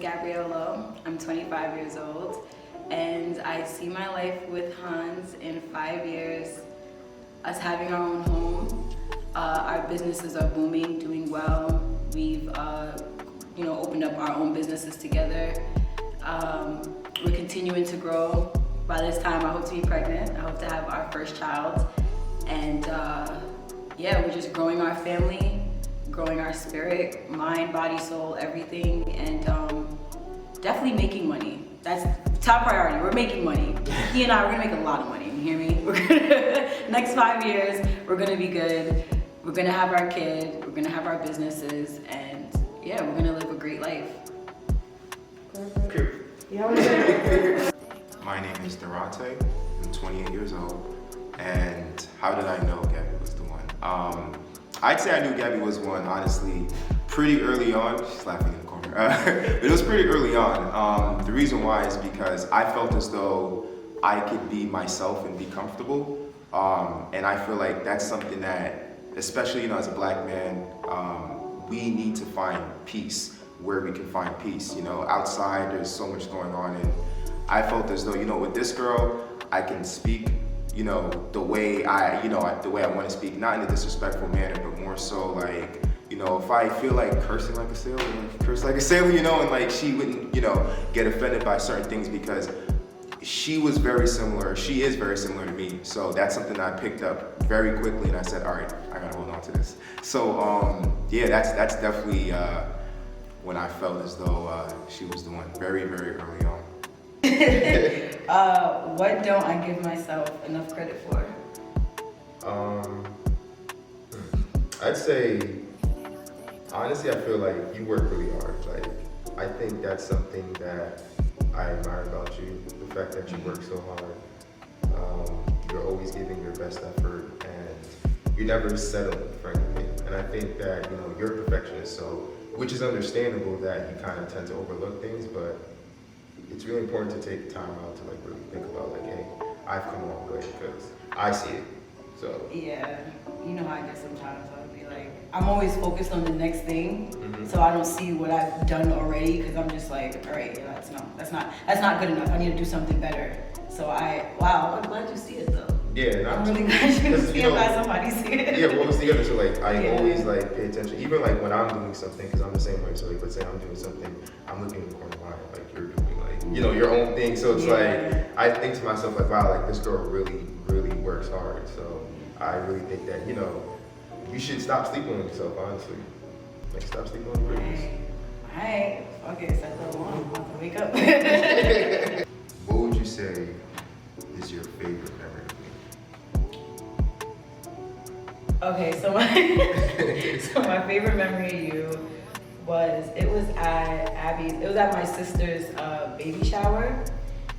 Gabrielle. I'm 25 years old, and I see my life with Hans in 5 years, us having our own home. Our businesses are booming, doing well. We've opened up our own businesses together. We're continuing to grow. By this time, I hope to be pregnant. I hope to have our first child. And we're just growing our family, growing our spirit, mind, body, soul, everything, and definitely making money. That's top priority. We're making money. He and I, we're gonna make a lot of money. You hear me? We're gonna, next 5 years, we're gonna be good. We're gonna have our kid. We're gonna have our businesses, and yeah, we're gonna live a great life. My name is Dorante. I'm 28 years old. And how did I know Gabby was the one? I'd say I knew Gabby was one, honestly, pretty early on. She's laughing in the corner. But it was pretty early on. The reason why is because I felt as though I could be myself and be comfortable. And I feel like that's something that, especially as a black man, we need to find peace where we can find peace. Outside there's so much going on, and I felt as though, with this girl, I can speak, the way I want to speak, not in a disrespectful manner, but more so like, if I feel like cursing like a sailor, curse like a sailor, and like she wouldn't, get offended by certain things because she is very similar to me. So that's something that I picked up very quickly, and I said, all right, I gotta hold on to this. So that's definitely when I felt as though she was the one, very, very early on. What don't I give myself enough credit for? I'd say, honestly, I feel like you work really hard. Like, I think that's something that I admire about you, the fact that you work so hard. You're always giving your best effort, and you're never settling for anything. And I think that, you're a perfectionist, so, which is understandable that you kind of tend to overlook things, but it's really important to take the time out to really think about hey, I've come a long way because I see it. So yeah, you know how I get sometimes. I'll be like, I'm always focused on the next thing, so I don't see what I've done already because I'm just like, all right, that's not good enough. I need to do something better. So I'm glad you see it though. Yeah, I'm really glad you see it. Glad somebody see it. Yeah, well, it's together. So I always pay attention, even when I'm doing something, because I'm the same way. So let's say I'm doing something, I'm looking in the corner of my eye, you're doing your own thing. So it's I think to myself wow, this girl really, really works hard. So I really think that you should stop sleeping on yourself, honestly. Stop sleeping on your greatness. Alright, okay, set the alarm. I'm about to wake up. What would you say is your favorite memory of me? Okay, so my favorite memory of you was at my sister's baby shower,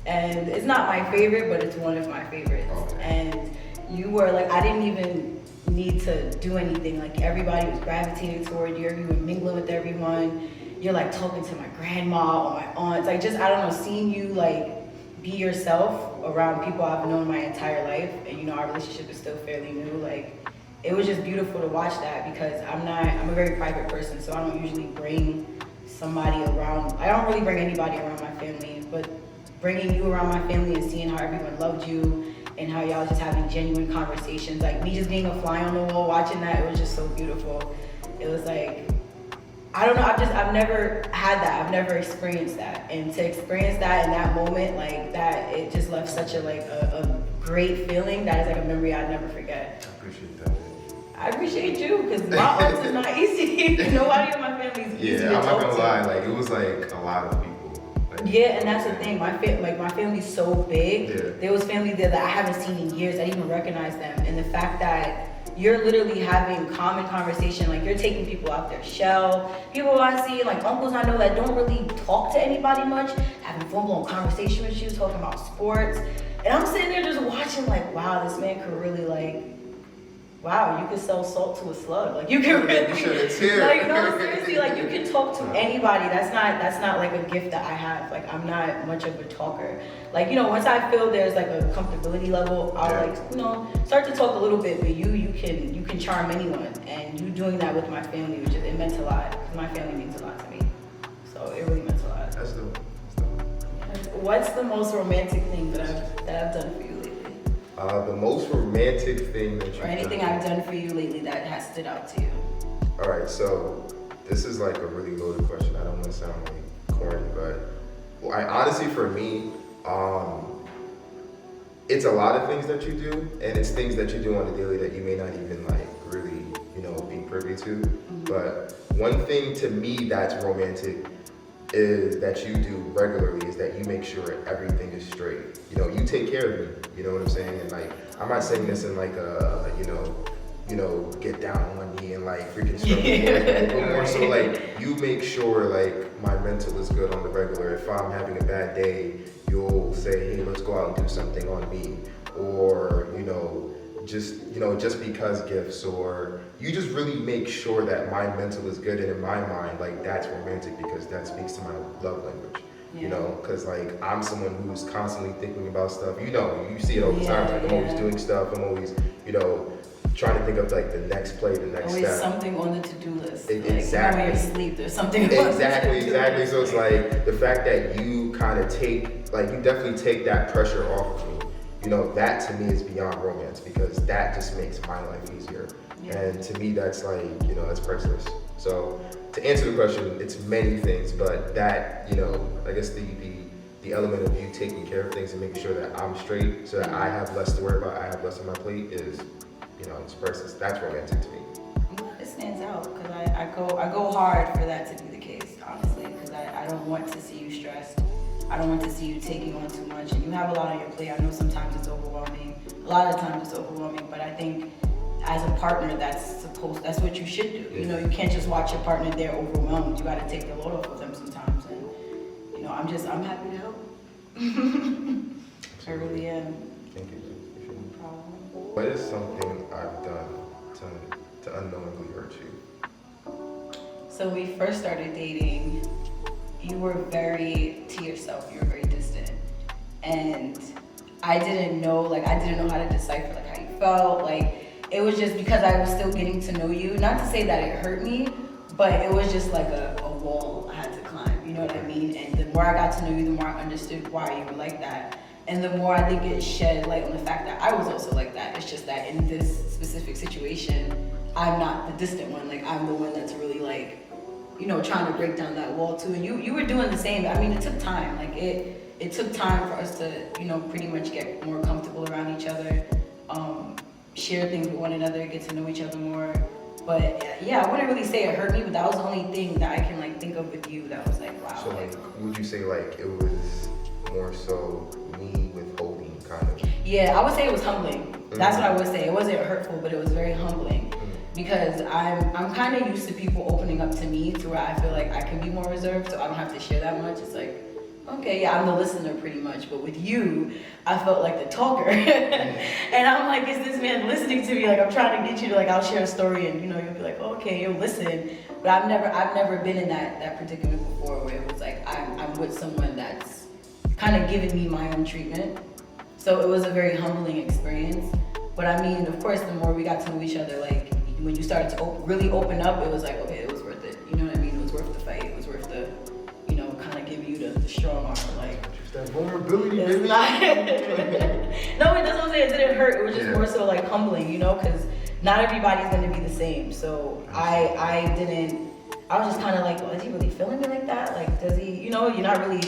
and it's not my favorite, but it's one of my favorites. Okay. And you were I didn't even need to do anything. Everybody was gravitating toward you. You were mingling with everyone. You're talking to my grandma or my aunts. I don't know, seeing you be yourself around people I've known my entire life, and our relationship is still fairly new. It was just beautiful to watch that because I'm a very private person, so I don't usually bring somebody around. I don't really bring anybody around my family, but bringing you around my family and seeing how everyone loved you and how y'all just having genuine conversations, me just being a fly on the wall watching that, it was just so beautiful. It was I don't know, I've never had that, I've never experienced that, and to experience that in that moment, that, it just left such a great feeling. That is a memory I'd never forget. I appreciate that. I appreciate you, because my aunts is not easy. Nobody in my family is easy to I'm not talk gonna to. lie, it was a lot of people. Yeah, and that's the thing. My family's so big. Yeah. There was family there that I haven't seen in years. I didn't even recognize them. And the fact that you're literally having common conversation, you're taking people out their shell. People I see, uncles I know that don't really talk to anybody much, having full-blown conversation with you, talking about sports. And I'm sitting there just watching, wow, this man could really wow, you could sell salt to a slug. You can really, you should have too. No, seriously, you can talk to anybody. That's not a gift that I have. I'm not much of a talker. Once I feel there's a comfortability level, I'll start to talk a little bit. But you can charm anyone, and you doing that with my family, it meant a lot. My family means a lot to me, so it really meant a lot. what's the most romantic thing that I've done for you lately? The most romantic thing that you've Or anything I've done for you lately that has stood out to you? All right, so this is like a really loaded question. I don't want to sound like corny, but honestly, for me, it's a lot of things that you do, and it's things that you do on a daily that you may not even like really, be privy to. Mm-hmm. But one thing to me that's romantic is that you do regularly is that you make sure everything is straight. You take care of me. You know what I'm saying? And like, I'm not saying this in like a, get down on one knee and like freaking struggle, but more so like you make sure like my mental is good on the regular. If I'm having a bad day, you'll say, hey, let's go out and do something on me, or just because gifts, or you just really make sure that my mental is good. And in my mind, like that's romantic because that speaks to my love language. Because like I'm someone who's constantly thinking about stuff. You see it all the time. Like I'm always doing stuff. I'm always, trying to think of like the next play, the next always step. Something on the to-do list. Exactly. Like when you're asleep, there's something. Exactly. So it's like the fact that you kind of you definitely take that pressure off of me. That to me is beyond romance because that just makes my life easier. Yeah. And to me, that's like, that's priceless. So to answer the question, it's many things, but that, I guess the element of you taking care of things and making sure that I'm straight so that I have less to worry about, I have less on my plate is, it's priceless. That's romantic to me. It stands out because I go hard for that to be the case, honestly, because I don't want to see you stressed. I don't want to see you taking on too much, and you have a lot on your plate. I know sometimes it's overwhelming. A lot of times it's overwhelming, but I think as a partner, that's what you should do. You can't just watch your partner there overwhelmed. You got to take the load off of them sometimes, and I'm happy to help. I really am. Thank you. No problem. What is something I've done to unknowingly hurt you? So when we first started dating, you were very to yourself. You were very distant, and I didn't know how to decipher like how you felt. Like it was just because I was still getting to know you. Not to say that it hurt me, but it was just like a wall I had to climb. You know what I mean? And the more I got to know you, the more I understood why you were like that. And the more I think it shed light on the fact that I was also like that. It's just that in this specific situation, I'm not the distant one. Like I'm the one that's really like, trying to break down that wall too. And you were doing the same. I mean, it took time. Like it took time for us to, pretty much get more comfortable around each other, share things with one another, get to know each other more. But yeah, I wouldn't really say it hurt me, but that was the only thing that I can like think of with you that was like, wow. So like, would you say like it was more so me withholding kind of? Yeah, I would say it was humbling. Mm-hmm. That's what I would say. It wasn't hurtful, but it was very humbling. Mm-hmm. Because I'm kind of used to people opening up to me to where I feel like I can be more reserved, so I don't have to share that much. It's like, okay, yeah, I'm the listener pretty much, but with you, I felt like the talker. And I'm like, is this man listening to me? Like, I'm trying to get you to, like, I'll share a story and, you'll be like, oh, okay, you'll listen. But I've never been in that predicament before where it was like, I'm with someone that's kind of giving me my own treatment. So it was a very humbling experience. But I mean, of course, the more we got to know each other, like, when you started to really open up, it was like, okay, it was worth it. You know what I mean? It was worth the fight. It was worth the, kind of giving you the strong arm. Like, just that vulnerability, it's baby. not. No, it doesn't say it didn't hurt. It was just more so like humbling, because not everybody's going to be the same. So I was just kind of like, well, is he really feeling me like that? Like, does he, you're not really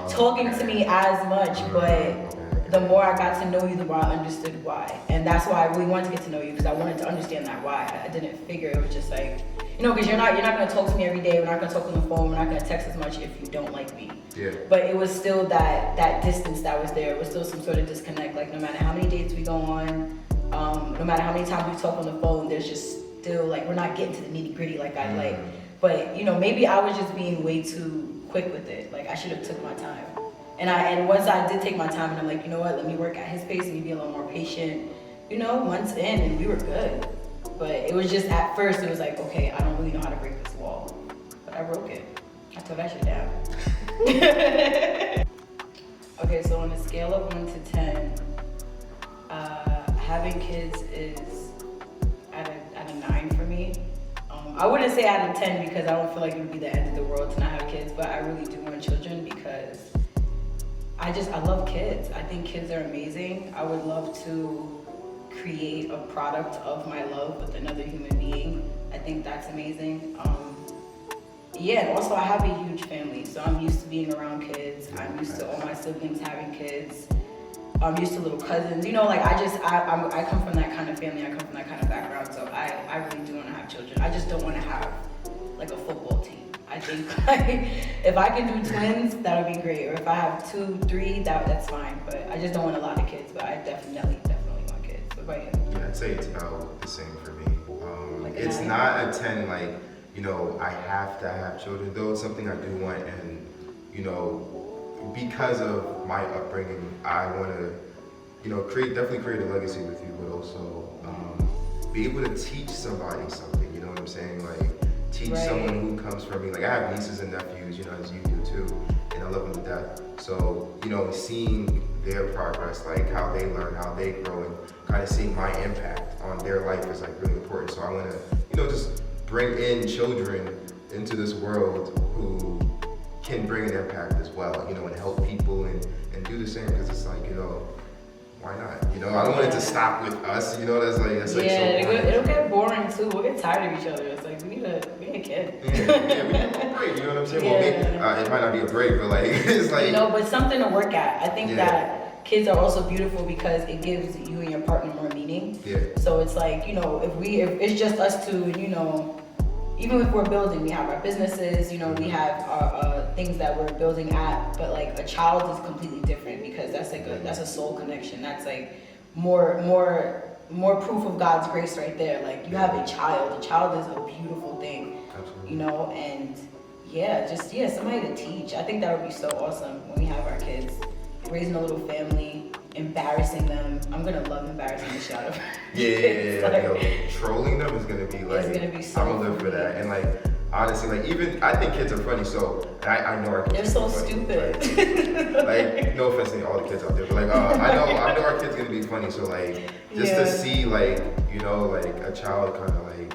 talking to me as much, but the more I got to know you, the more I understood why. And that's why I really wanted to get to know you, because I wanted to understand that why. I didn't figure it was just like, because you're not going to talk to me every day. We're not going to talk on the phone. We're not going to text as much if you don't like me. Yeah. But it was still that distance that was there. It was still some sort of disconnect. Like no matter how many dates we go on, no matter how many times we talk on the phone, there's just still like, we're not getting to the nitty gritty like I'd like. But maybe I was just being way too quick with it. Like I should have took my time. And once I did take my time, and I'm like, you know what, let me work at his pace and me be a little more patient, months in, and we were good. But it was just, at first, it was like, okay, I don't really know how to break this wall. But I broke it. I tore that shit down. Okay, so on a scale of 1 to 10, having kids is at a 9 for me. I wouldn't say out of 10 because I don't feel like it would be the end of the world to not have kids, but I really do want children because I love kids. I think kids are amazing. I would love to create a product of my love with another human being. I think that's amazing. Yeah, and also I have a huge family, so I'm used to being around kids. I'm used to all my siblings having kids. I'm used to little cousins. You know, like I come from that kind of family. I come from that kind of background, so I really do want to have children. I just don't want to have like a football team. I think like if I can do twins, that would be great. Or if I have 2, 3, that's fine. But I just don't want a lot of kids. But I definitely want kids. What about you? Yeah, I'd say it's about the same for me. Like It's not a 10 like, you know, I have to have children, though it's something I do want, and you know, because of my upbringing, I want to, you know, definitely create a legacy with you, but also be able to teach somebody something. You know what I'm saying? Like teach someone who comes from me. Like I have nieces and nephews, you know, as you do too, and I love them to death. So you know, seeing their progress, like how they learn, how they grow, and kind of seeing my impact on their life is like really important. So I want to, you know, just bring in children into this world who can bring an impact as well, you know, and help people and do the same, because it's like, you know, why not? You know, I don't want it to stop with us, you know, that's like so it'll get boring too. We'll get tired of each other. It's like we need a kid. we need a break, you know what I'm saying? Well, maybe, it might not be a break, but like, it's like, you know, but something to work at. I think that kids are also beautiful because it gives you and your partner more meaning. Yeah. So it's like, you know, if it's just us two, you know, even if we're building, we have our businesses, you know, we have our things that we're building at, but like a child is completely different because that's like that's a soul connection. That's like more proof of God's grace right there. Like you have a child is a beautiful thing. Absolutely. You know, and somebody to teach. I think that would be so awesome when we have our kids, raising a little family, embarrassing them. I'm gonna love embarrassing the shit out of them. Yo, trolling them is gonna be like, it's gonna be so I'm gonna live for that. And like, honestly, like even, I think kids are funny, so I know our kids They're so funny. stupid. Like, no offense to all the kids out there, but like, I know our kids gonna be funny, so like, just to see like, you know, like a child kind of like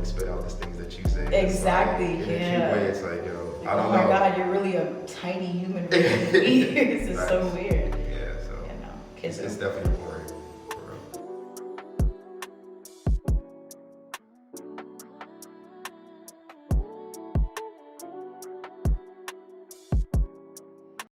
spit out the things that you say. Exactly, In a cute way, it's like, yo, I don't know. know. Oh my God, you're really a tiny human being. This is so weird. Yeah, so You know, kids it's are definitely important.